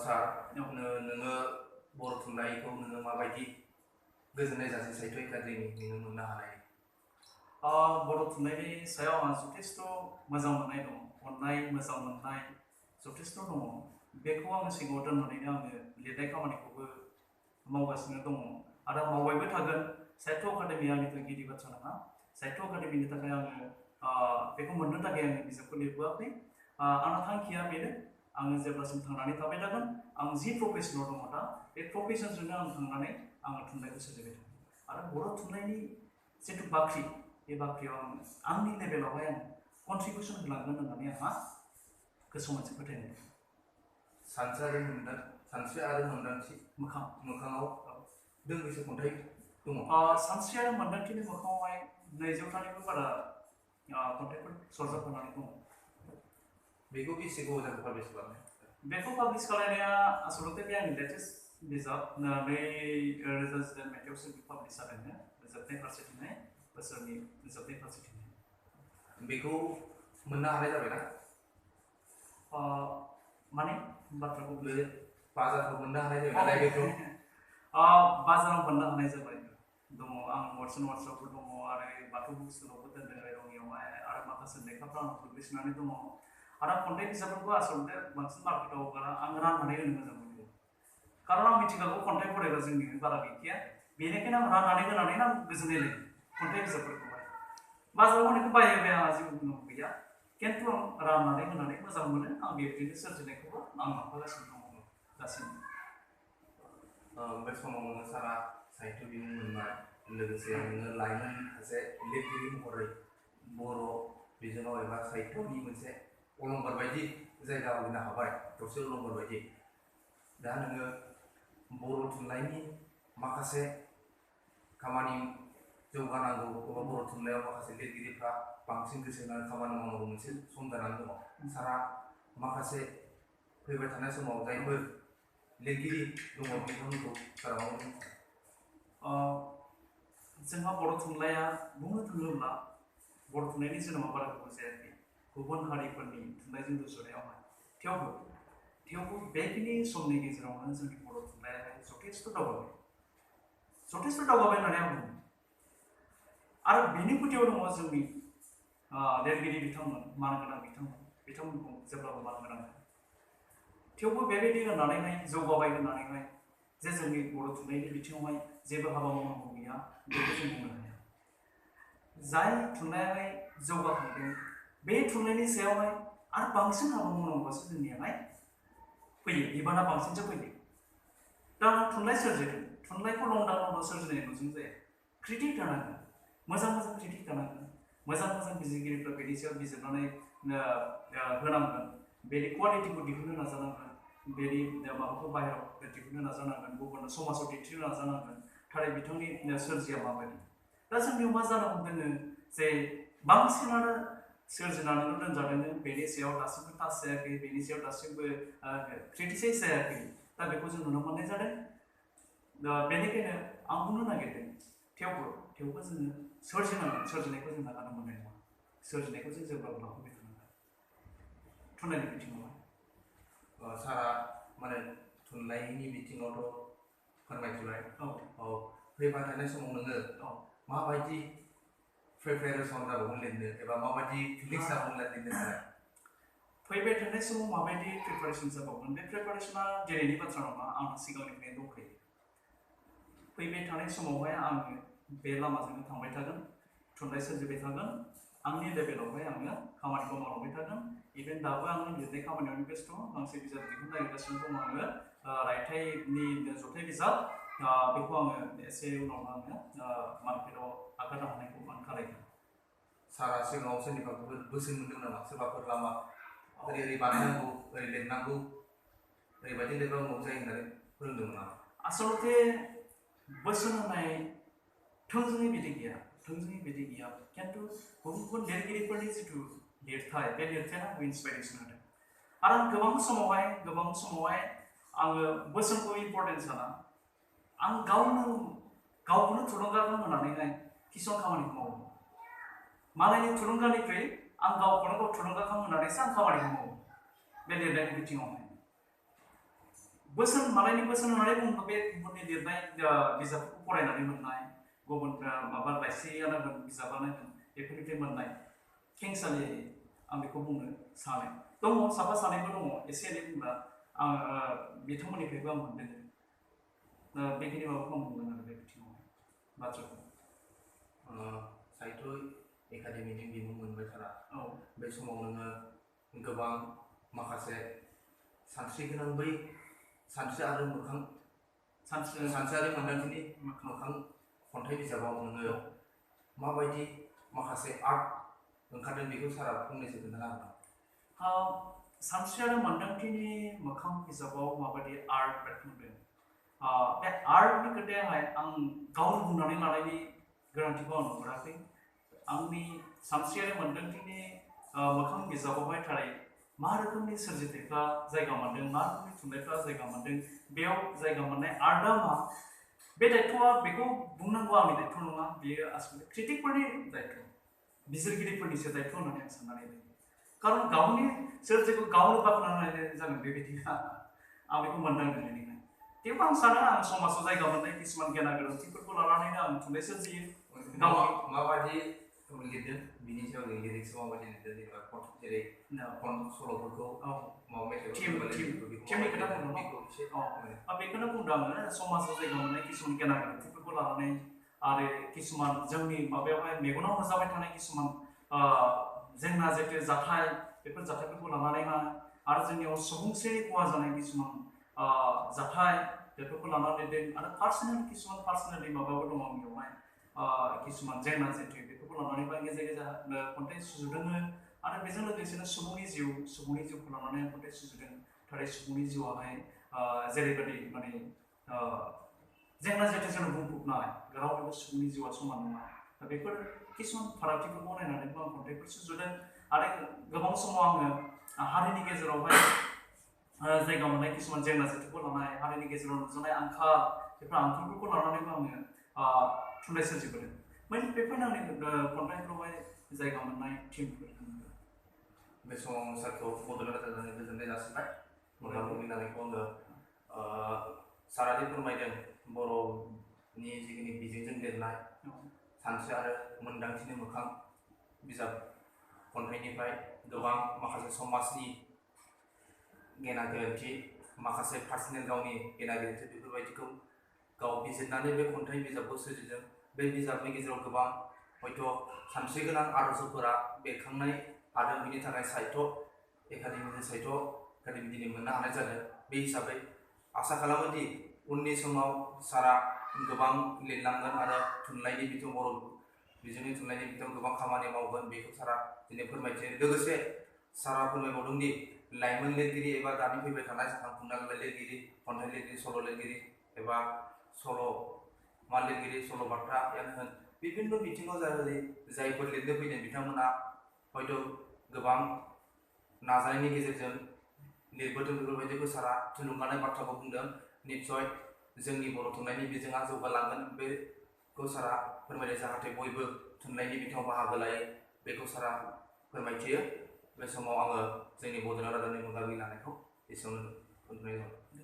सार नोङो बर' थुनलाइखौ नोङो माबायदि गोजोननाय जासे साहित्य एकाडेमि नोङो मोननो हानाय? बर' थुनलाइनि सायाव आंहा जथेस्थ' मोजां मोननाय दं, अननाय मोजां मोननाय जथेस्थ' दङ। बेखौ आङो सिगाङाव दोननानैनो आङो लिरनाय खामानिखौबो मावगासिनो दङ आरो मावबायबो थागोन। साहित्य एकाडेमिया आंनि थाखाय गिदिर बाथ्रा नङा। साहित्य एकाडेमिनि थाखाय आङो बेखौ मोननो थाखाय आङो बिजाबखौ लिरबोआखै। आंना थांखिया बेनो, आङो जेब्लासिम थांनानै थाबाय थागोन, आं जि प्रफेसनाव दङ दा, बे प्रफेसनजोंनो आं थांनानै आङो थुनलाइखौ सोरजिबाय थागोन। आरो बर' थुनलाइनि जिथु बाख्रि, बे बाख्रियाव आंनि लेभेलावहाय आं कन्ट्रिबिउसन होलांगोन होननानै आंहा गोसोआव मोनसे फोथायनाय दं। सानस्रि आरो मोन्दांथि मोखाङाव दोंबैसो खन्थाइ दङ? सानस्रि आरो मोन्दांथिनि मोखाङावहाय 200थानिबो बारा खन्थाइफोर सरजाबफानानै दङ। बेखौ बेसे गोबाव जाखो पाब्लिश खालामनाय? बेखौ पाब्लिश खालामनाया आसलते बे आंनि लेटेस्ट बिजाब 2019 मायथाइयावसो पाब्लिश जादों। जोबनाय फारसेथिंहाय, बोसोरनि जोबनाय फारसेथिंहाय। बेखौ मोननो हानाय जाबायना? माने बाथ्राखौ बे बाजारखौ मोननो हानाय जाबाय, लाइब्रेरियाव? बाजाराव मोननो हानाय जाबाय दङ। आं वाट्सआपफोर दङ आरो बाथौ बुकस्टलावबो दोनदों रङियावहाय, आरो माखासे लेखाफ्रा आंनाव गोग्लैसोनानै दङ। आरो खन्थाइ बिजाबफोरखौ आसलते बांसिन मार्केटाव आं राननानै होनो मोजां मोनो। खारन आं मिथिखागौ खन्थाइ फरायग्रा जोंनि बारा गैखाया, बेनिखायनो आं राननानै होनानै आं गोजोननाय लायो खन्थाइ बिजाबफोरखौहाय। बाजाराव होनायखौ बायबाय आंहा जेबो बुंनांगौ गैया, खिन्थु आं राननानै होनानै मोजां मोनो। आं बेबायदिनो सोरजिनायखौबो आं लांफागासिनो दङ दासिम। बे समाव नोङो सारा साहित्य बिमुं मोनबाय, लोगोसे नोङो लाइमोन सासे लिरगिरि महरै बर' बिजोङाव एबा साहित्यनि मोनसे अलंबार बायदि जायगा आवग्रिनो हाबाय, दरसे अलंबार बायदि। दा नोङो बर' थुनलाइनि माखासे खामानि जौगानांगौ एबा बर' थुनलाइयाव माखासे लिरगिरिफ्रा बांसिन गोसो होनानै खामानि मावनांगौ मोनसे सम जानानै दङ। सारा माखासे फैबाय थानाय समाव जायफोर लिरगिरि दङ बिथांमोनखौ सारा माबायदि? जोंहा बर' थुनलाइया बुंनो थाङोब्ला बर' थुनलाइनि जोनोमा बारा गोबाव जायाखै गुबुन हारिफोरनि थुनलाइजों रुजुनायावहाय। थेवबो बेखिनि समनि गेजेरावनो जोंनि बर' थुनलाइया जथेस्थ' दावगाबाय होननानै आं बुङो। आरो बेनि गुदियाव दङ जोंनि लिरगिरि बिथांमोन, मानगोनां बिथांमोनखौ जेब्लाबो मान होनांगोन। थेवबो बेबायदि होननानैहाय जौगाबाय होननानैहाय जे जोंनि बर' थुनलाइनि बिथिङावहाय जेबो हाबा मावनांगौ गैया, बेखौ जों बुंनो हाया। जाय थुनलाइयाहाय जौगाखांदों, बे थुनलाइनि सायावहाय आरो बांसिन हाबा मावनांगौआसो जोंनियावहाय फैयो, बिबाना बांसिनसो फैयो। दा थुनलाइ सोरजिदों, थुनलाइखौ लंदां सोरजिनायल'जों जाया, क्रिटिक थानांगोन, मोजां क्रिटिक थानांगोन, मोजां बिजिरगिरिफ्रा बेनि सायाव बिजिरनानै होनांगोन, बेनि कुवालिटिखौ दिहुननो नाजानांगोन, बेनि माबाखौ बाहेरायाव दिहुननो नाजानांगोन, गुबुन समाजाव दिन्थिनो नाजानांगोन, थारै बिथांनि सोरजिया माबायदि। दा जोंनियाव मा जानो हमदों जे बांसिनानो सोरजिनानैल' दोनजादों, बेनि सायाव दासिमबो टाच जायाखै, बेनि सायाव दासिमबो क्रिटिसाइज जायाखै। दा बेखौ जों नुनो मोननाय जादों। बेनिखायनो आं बुंनो नागिरदों, थेवबो जोङो सोरजिनांगोन, सोरजिनायखौ जों नागारनो मोननाय नङा। सोरजिनायखौ जों जेब्लाबो लांफाबाय थानांगोन थुनलाइनि बिथिङावहाय। सारा माने थुनलाइनि बिथिङावथ' फोरमायथिबाय। फैबाय थानाय समाव नोङो माबायदि प्रिपेरेसन जाबावगोन लिरनो, एबा माबायदि फिलिंस जाबावगोन लिरनो थाखाय? फैबाय थानाय समाव माबायदि प्रिपारेसन जाबावगोन, बे प्रिपारेसना दिनैनि बाथ्रा नङा, आंहा सिगांनिफ्रायनो दंखायो। फैबाय थानाय समावहाय आङो बे लामाजोंनो थांबाय थागोन, थुनलाइ सोरजिबाय थागोन, आंनि लेभेलावहाय आङो खामानिखौ मावलांबाय थागोन। इभेन दाबो आङो लिरनाय खामानियावनो बेस्थ', गांसे बिजाब दिहुननो नागिरगासिनो दङ आङो, रायथाइनि जथाइ बिजाब। बेखौ आङो एसे उनावनो आङो मार्केटाव आगारनो हानायखौ आं खालामगोन। सारा सिगाङाव सोरनिबाफोर बोसोन मोनदों नामा? सोरबाफोर लामा ओरै बानायनांगौ, ओरै लिरनांगौ, ओरैबायदि लिरबा उनाव जायो होननानै फोरोंदोंमोन नामा? आसलते बोसोन होनाय थोंजोङै बिदि गैया, खिन्थु गुबुन लिरगिरिफोरनि जिथु लिरथाय, बे लिरथाया आंखौ इन्सपाइरेसन होदों। आरो गोबां समावहाय आङो बोसोनखौ इम्पर्टेन्ट साना, आं गावखौनो थुलुंगाखां होनानैहाय किसुमान खामानिखौ मावो। मालायनि थुलुंगानिख्रुइ आं गावखौनो गाव थुलुंगाखां होनानैसो आं खामानिखौ मावो बे लिरनायनि बिथिङावहाय। बोसोन मालायनि बोसोन होननानै बुङोब्ला बे गुबुननि लिरनाय बिजाबखौ फरायनानै मोननाय गुबुन माबा लाइसियानो होन बिजाबानो होन बेफोरनिफ्राय मोननाय खेंसालियायै आं बेखौ बुंनो सानो दङ साफा सानैबो दङ एसे एनै बुंग्रा आं बिथांमोननिफ्रायबो आं मोनदों बेखिनि माबाखौ आं बुंदों आरो बे बिथिङाव बाथ्राखौ साहित्य एकाडेमिनि बिमुं मोनबाय सारा औ बे समाव नोङो गोबां माखासे सानस्रि गोनां बै सानस्रि आरो मोखां सानस्रियारि मोन्दांथिनि मोखां खन्थाइ बिजाबाव नोङो माबायदि माखासे आर्ट ओंखारदों बेखौ सारा फंनैसो खोन्थानो हागोन सानस्रियारि मोन्दांथिनि मोखां बिजाबाव माबायदि आर्ट बेरखांदों बे आर्टनि खोथायाहाय आं गावनो बुंनानै लानायनि गोनांथिखौ आं नुहुराखै आंनि सानस्रियारि मोन्दांथिनि मोखां बिजाबावहाय थारै मा रोखोमनि सोरजिथायफ्रा जायगा मोन्दों मा रोखोमनि थुनलाइफ्रा जायगा मोन्दों बेयाव जायगा मोननाय आर्टआ मा बे दायथ'आ बेखौ बुंनांगौ आंनि दायथ' नङा बेयो आसलथे क्रिटिकफोरनि दायथ' बिजिरगिरिफोरनिसो दायथ' होननानै आं साननानै लायो खारन गावनि सोरजिखौ गावनो बाख्नायनाय जागोन बेबायदि आं बेखौ मोनदांदों बेनिखायनो थेवबो आं सानो आं समाजाव जायगा मोननाय किसुमान गियान गोरोन्थिफोरखौ लानानैनो आं थुनलाइ सोरजियो माबायदि लिरदों बिनि सायाव लिरिक्स माबायदि लिरदों जेनेबा जेरै सल'फोरखौ माबा बेखौनो बुंदों आङो समाजाव जायगा मोननाय किसुमान गियान गोरोन्थिफोरखौ लानानै आरो किसुमान जोंनि माबायावहाय मेगनाव नुजाबाय थानाय किसुमान जेंना जेथो जाथाय बेफोर जाथायफोरखौ लानानैहाय आरो जोंनियाव सुबुंस्रिनि खहा जानाय किसुमान जाथाय बेफोरखौ लानानै लिरदों आरो पार्सनेलि माबाबो दङ आंनियावहाय किसुमान जेंना जेथो बेफोरखौ लानानैबो आं गेजेर गेजेर खन्थाइ सुजुदोंमोन आरो बेजों लोगोसेनो सुबुंनि जिउखौ लानानै आं खन्थाइ सुजुदों थारै सुबुंनि जिउआहाय जेरैबायदि माने जेंना जेथोजों बुंफबनाय रावनिबो सुबुंनि जिउआ समान नङा दा बेफोर किसुमान फारागथिफोरखौ नायनानैबो आं खन्थाइफोर सुजुदों आरो गोबां समाव आङो हारिनि गेजेरावहाय जायगा मोननाय किसुमान जेंना जेथोखौ लानाय हारिनि गेजेराव नुजानाय आंखाल बेफोर आंखालफोरखौ लानानैबो आङो थुनलाइ सोरजिबोदों माने बेफोरनो आंनि खन्थाइफोरावहाय जायगा मोननाय थिमफोर बे समाव सारखौ बड'लेण्ड रादाबनि गोजोननाय जासिबाय मोगा मोगि जानायखौ आङो सारादि फोरमायदों बर'नि जिखिनि बिजोंजों लिरनाय सानस्रि आरो मोन्दांथिनि मोखां बिजाब खन्थाइनिफ्राय गोबां माखासे समाजनि गेना गोरोन्थि माखासे पार्सनेल गावनि गेना गोरोन्थि बेफोरबायदिखौ गाव बिजिरनानै बे खन्थाइ बिजाबखौ सोरजिदों बे बिजाबनि गेजेराव गोबां हयथ' सानस्रि गोनां आदर्शफोरा बेरखांनाय आरो बिनि थाखाय साहित्य एकाडेमि दिनै मोननो हानाय जादों बे हिसाबै आसा खालामो दि उननि समाव सारा गोबां लिरलांगोन आरो थुनलाइनि बिथिं बर' बिजोंनि थुनलाइनि बिथिङाव गोबां खामानि मावगोन बेखौ सारा दिनै फोरमायथियो लोगोसे सारा फोरमायबावदों दि लाइमोन लिरगिरि एबा दानि फैबाय थानाय जाखांफुनाय लिरगिरि खन्थाइ लिरगिरि सल' लिरगिरि एबा सल'मा लिरगिरि सल'बाथायानो होन बिभिन्न बिथिङाव जायफोर लिरनो फैदों बिथांमोना हयथ' गोबां नाजानायनि गेजेरजों लिरबोदों बेफोरबायदिखौ सारा थुलुंगानाय बाथ्राखौ बुंदों निस्सय जोंनि बर' थुनलाइनि बिजोङा जौगालांगोन बेखौ सारा फोरमायदों जाहाथे बयबो थुनलाइनि बिथिङाव बाहागो लायो बेखौ सारा फोरमायथियो बे समाव आङो जोंनि बड'लेण्ड रादाबनि मोगा मोगि लानायखौ एसेयावनो दोनथ'नाय जाबाय।